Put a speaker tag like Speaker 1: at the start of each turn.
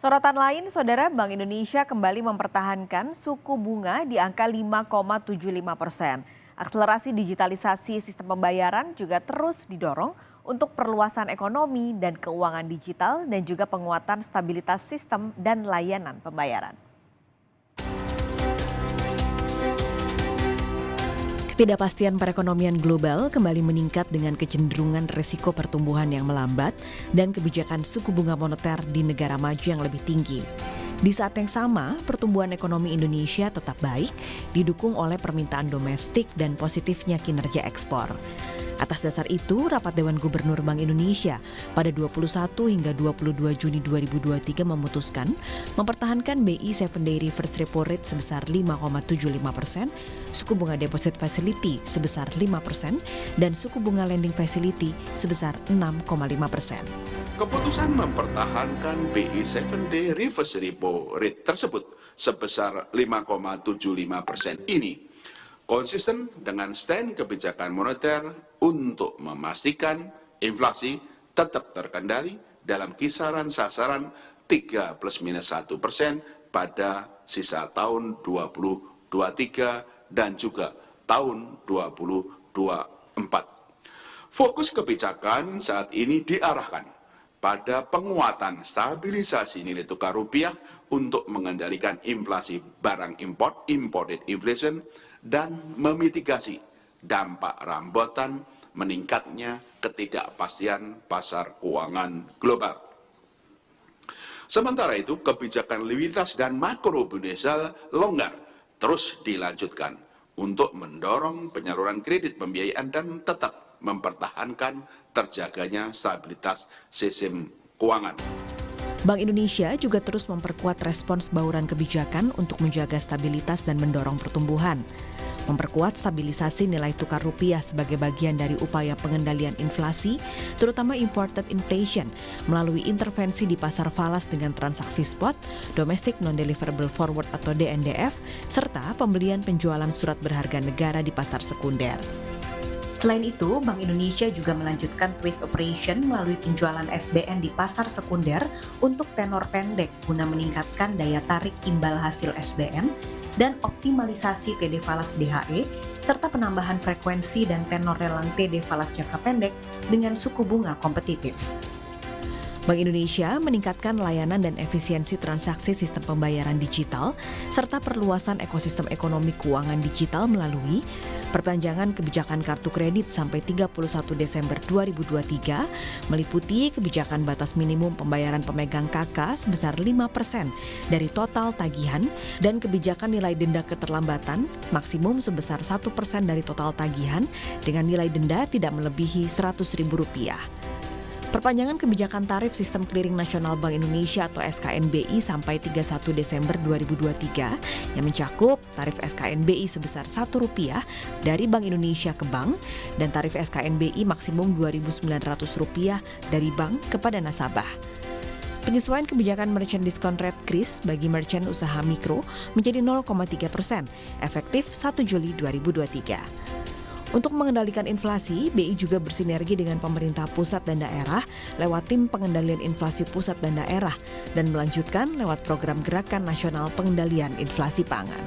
Speaker 1: Sorotan lain, Saudara, Bank Indonesia kembali mempertahankan suku bunga di angka 5,75%. Akselerasi digitalisasi sistem pembayaran juga terus didorong untuk perluasan ekonomi dan keuangan digital dan juga penguatan stabilitas sistem dan layanan pembayaran. Ketidakpastian perekonomian global kembali meningkat dengan kecenderungan resiko pertumbuhan yang melambat dan kebijakan suku bunga moneter di negara maju yang lebih tinggi. Di saat yang sama, pertumbuhan ekonomi Indonesia tetap baik, didukung oleh permintaan domestik dan positifnya kinerja ekspor. Atas dasar itu, rapat Dewan Gubernur Bank Indonesia pada 21 hingga 22 Juni 2023 memutuskan mempertahankan BI 7-day reverse repo rate sebesar 5,75%, suku bunga deposit facility sebesar 5%, dan suku bunga lending facility sebesar 6,5%.
Speaker 2: Keputusan mempertahankan BI 7-day reverse repo rate tersebut sebesar 5,75% ini konsisten dengan stand kebijakan moneter untuk memastikan inflasi tetap terkendali dalam kisaran sasaran 3 ± 1% pada sisa tahun 2023 dan juga tahun 2024. Fokus kebijakan saat ini diarahkan pada penguatan stabilisasi nilai tukar rupiah untuk mengendalikan inflasi barang import, imported inflation, dan memitigasi dampak rambutan meningkatnya ketidakpastian pasar keuangan global. Sementara itu, kebijakan likuiditas dan makroprudensial longgar terus dilanjutkan untuk mendorong penyaluran kredit pembiayaan dan tetap mempertahankan terjaganya stabilitas sistem keuangan.
Speaker 1: Bank Indonesia juga terus memperkuat respons bauran kebijakan untuk menjaga stabilitas dan mendorong pertumbuhan. Memperkuat stabilisasi nilai tukar rupiah sebagai bagian dari upaya pengendalian inflasi, terutama imported inflation, melalui intervensi di pasar falas dengan transaksi spot, domestic non-deliverable forward atau DNDF, serta pembelian penjualan surat berharga negara di pasar sekunder. Selain itu, Bank Indonesia juga melanjutkan twist operation melalui penjualan SBN di pasar sekunder untuk tenor pendek guna meningkatkan daya tarik imbal hasil SBN dan optimalisasi TD falas DHE, serta penambahan frekuensi dan tenor lelang TD falas jangka pendek dengan suku bunga kompetitif. Bank Indonesia meningkatkan layanan dan efisiensi transaksi sistem pembayaran digital, serta perluasan ekosistem ekonomi keuangan digital melalui perpanjangan kebijakan kartu kredit sampai 31 Desember 2023, meliputi kebijakan batas minimum pembayaran pemegang KK sebesar 5% dari total tagihan dan kebijakan nilai denda keterlambatan maksimum sebesar 1% dari total tagihan dengan nilai denda tidak melebihi Rp100.000. Perpanjangan kebijakan tarif Sistem Clearing Nasional Bank Indonesia atau SKNBI sampai 31 Desember 2023 yang mencakup tarif SKNBI sebesar Rp1 dari Bank Indonesia ke bank dan tarif SKNBI maksimum Rp2.900 dari bank kepada nasabah. Penyesuaian kebijakan merchant discount rate KRIS bagi merchant usaha mikro menjadi 0,3%, efektif 1 Juli 2023. Untuk mengendalikan inflasi, BI juga bersinergi dengan pemerintah pusat dan daerah lewat tim pengendalian inflasi pusat dan daerah dan melanjutkan lewat program Gerakan Nasional Pengendalian Inflasi Pangan.